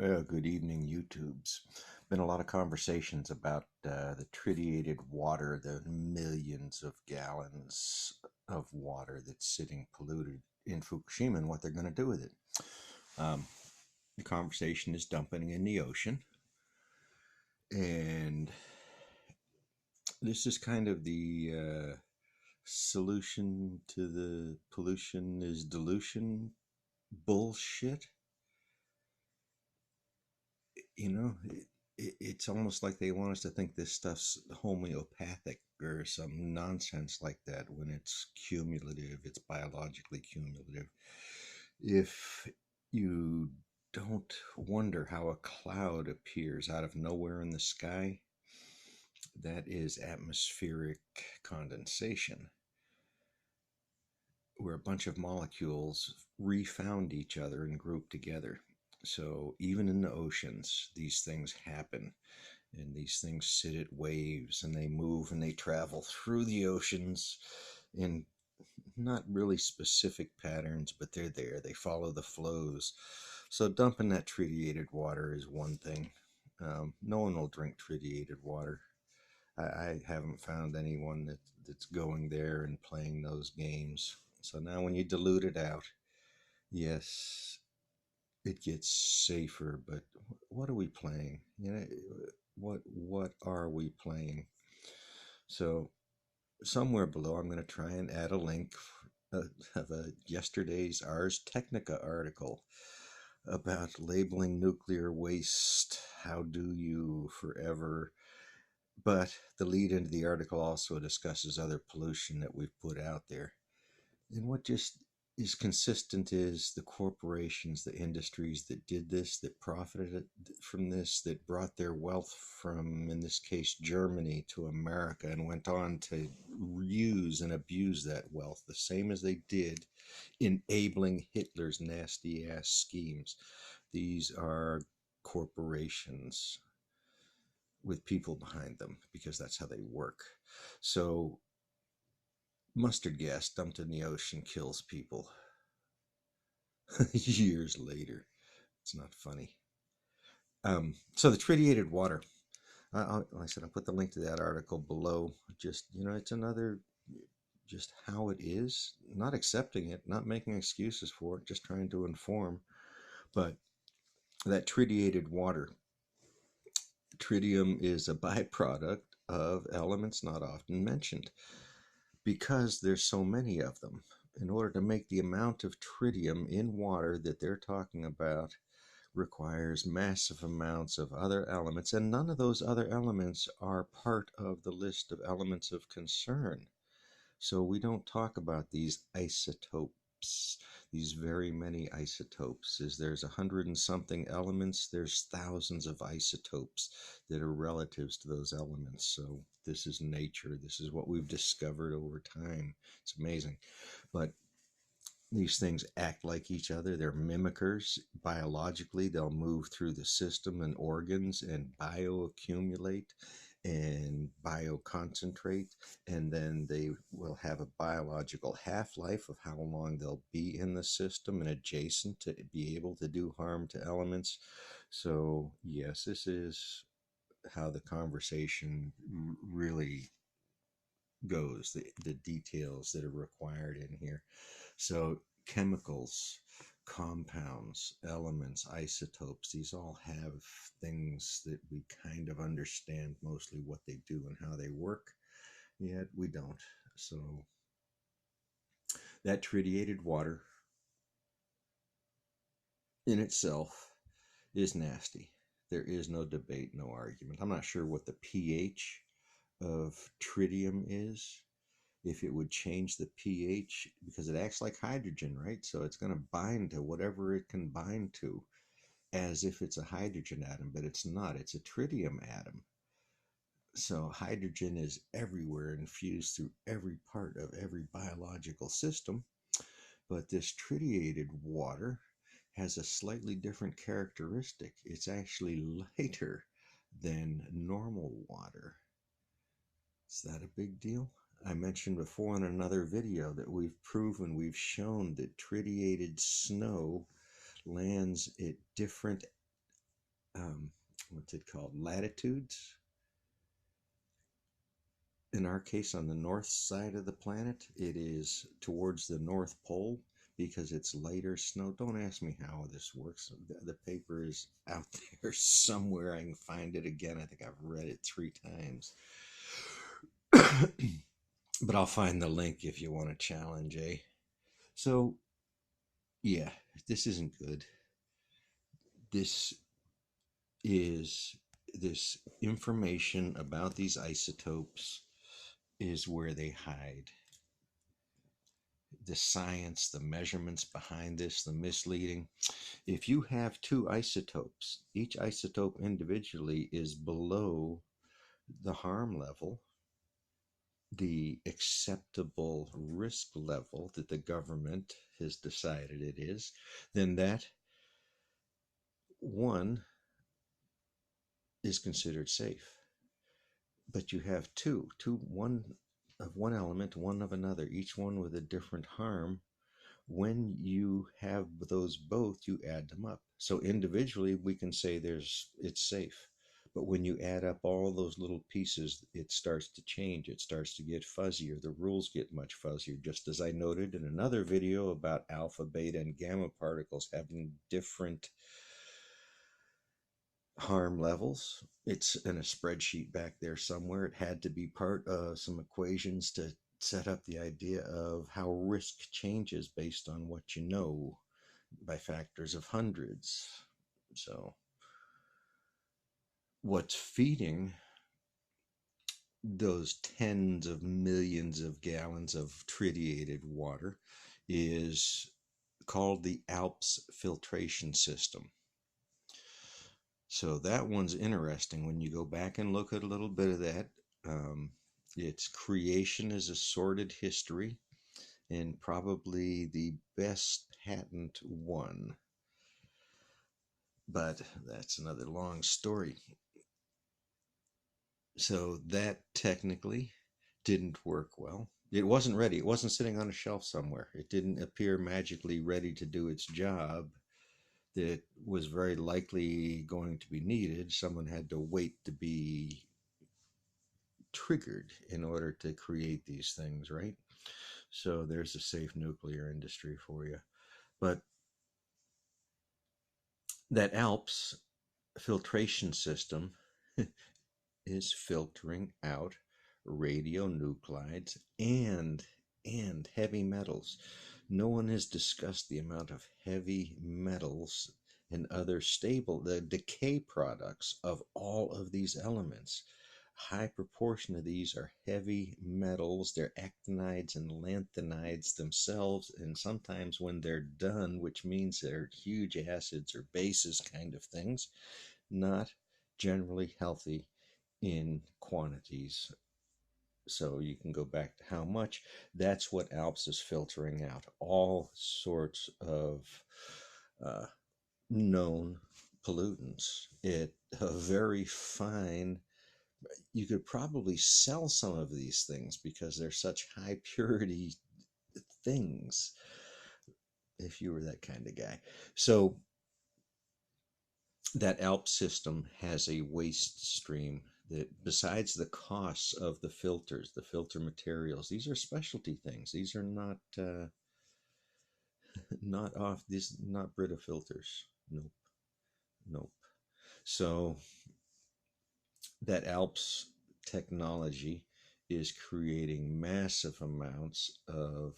Well, good evening, YouTubes. Been a lot of conversations about the tritiated water, the millions of gallons of water that's sitting polluted in Fukushima and what they're going to do with it. Um, the conversation is dumping in the ocean, and this is kind of the solution to the pollution is dilution bullshit. It's almost like they want us to think this stuff's homeopathic or some nonsense like that when it's cumulative, it's biologically cumulative. If you don't wonder how a cloud appears out of nowhere in the sky, that is atmospheric condensation, where a bunch of molecules refound each other and grouped together. So even in the oceans, these things happen, and these things sit at waves and they move and they travel through the oceans in not really specific patterns, but they're there. They follow the flows. So dumping that tritiated water is one thing. No one will drink tritiated water. I haven't found anyone that's going there and playing those games. So now when you dilute it out, yes, it gets safer, but what are we playing? What are we playing? So somewhere below, I'm going to try and add a link of a yesterday's Ars Technica article about labeling nuclear waste. How do you forever? But the lead into the article also discusses other pollution that we've put out there. And what just is consistent is the corporations, the industries that did this, that profited from this, that brought their wealth from, in this case, Germany to America and went on to use and abuse that wealth, the same as they did enabling Hitler's nasty ass schemes. These are corporations with people behind them because that's how they work. So mustard gas dumped in the ocean kills people. Years later. It's not funny. So the tritiated water. Like I said, I'll put the link to that article below. Just, it's another, just how it is. Not accepting it, not making excuses for it, just trying to inform. But that tritiated water, tritium is a byproduct of elements not often mentioned because there's so many of them. In order to make the amount of tritium in water that they're talking about requires massive amounts of other elements, and none of those other elements are part of the list of elements of concern. So we don't talk about these isotopes, these very many isotopes. As there's 100 and something elements, there's thousands of isotopes that are relatives to those elements. So this is nature. This is what we've discovered over time. It's amazing. But these things act like each other. They're mimickers. Biologically, they'll move through the system and organs and bioaccumulate and bioconcentrate, and then they will have a biological half-life of how long they'll be in the system and adjacent to be able to do harm to elements. So yes, this is how the conversation really goes, the details that are required in here. So chemicals, compounds, elements, isotopes, these all have things that we kind of understand mostly what they do and how they work, yet we don't. So that tritiated water in itself is nasty. There is no debate, no argument. I'm not sure what the pH of tritium is, if it would change the pH, because it acts like hydrogen, right? So it's going to bind to whatever it can bind to as if it's a hydrogen atom, but it's not. It's a tritium atom. So hydrogen is everywhere, infused through every part of every biological system. But this tritiated water has a slightly different characteristic. It's actually lighter than normal water. Is that a big deal? I mentioned before in another video that we've shown that tritiated snow lands at different um, what's it called, latitudes. In our case, on the north side of the planet, it is towards the North Pole because it's lighter snow. Don't ask me how this works. The paper is out there somewhere. I can find it again. I think I've read it 3 times. But I'll find the link if you want to challenge, eh? So, yeah, this isn't good. This is this information about these isotopes is where they hide. The science, the measurements behind this, the misleading. If you have 2 isotopes, each isotope individually is below the harm level, the acceptable risk level that the government has decided it is, then that one is considered safe. But you have one of one element, one of another, each one with a different harm. When you have those both, you add them up. So individually, we can say it's safe. But when you add up all those little pieces, it starts to change. It starts to get fuzzier. The rules get much fuzzier. Just as I noted in another video about alpha, beta, and gamma particles having different harm levels. It's in a spreadsheet back there somewhere. It had to be part of some equations to set up the idea of how risk changes based on what you know by factors of hundreds. So, what's feeding those tens of millions of gallons of tritiated water is called the Alps filtration system. So that one's interesting when you go back and look at a little bit of that. Um, its creation is a sordid history, and probably the best patent won. But that's another long story. So that technically didn't work well. It wasn't ready. It wasn't sitting on a shelf somewhere. It didn't appear magically ready to do its job that was very likely going to be needed. Someone had to wait to be triggered in order to create these things, right? So there's a safe nuclear industry for you. But that ALPS filtration system is filtering out radionuclides and heavy metals. No one has discussed the amount of heavy metals and other stable, the decay products of all of these elements. High proportion of these are heavy metals. They're actinides and lanthanides themselves, and sometimes when they're done, which means they're huge acids or bases kind of things, not generally healthy in quantities. So you can go back to how much. That's what ALPS is filtering out. All sorts of uh, known pollutants. It a very fine. You could probably sell some of these things because they're such high purity things if you were that kind of guy. So that ALP system has a waste stream that, besides the costs of the filters, the filter materials, these are specialty things. These are not off. These not Brita filters. Nope, nope. So that ALPS technology is creating massive amounts of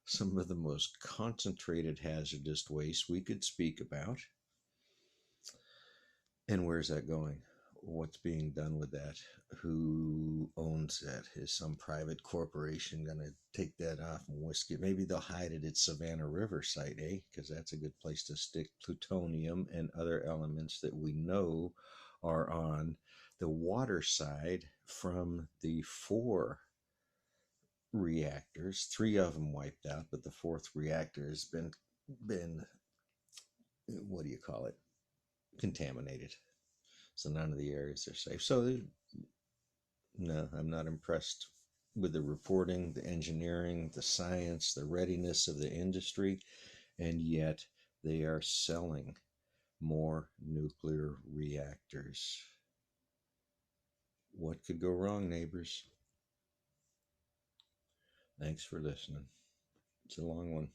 some of the most concentrated hazardous waste we could speak about. And where's that going? What's being done with that? Who owns that? Is some private corporation going to take that off and whisk it? Maybe they'll hide it at Savannah River site, eh? Because that's a good place to stick plutonium and other elements that we know are on the water side from the 4 reactors. 3 of them wiped out, but the 4th reactor has been what do you call it? Contaminated. So none of the areas are safe. So no, I'm not impressed with the reporting, the engineering, the science, the readiness of the industry, and yet they are selling more nuclear reactors. What could go wrong, neighbors? Thanks for listening. It's a long one.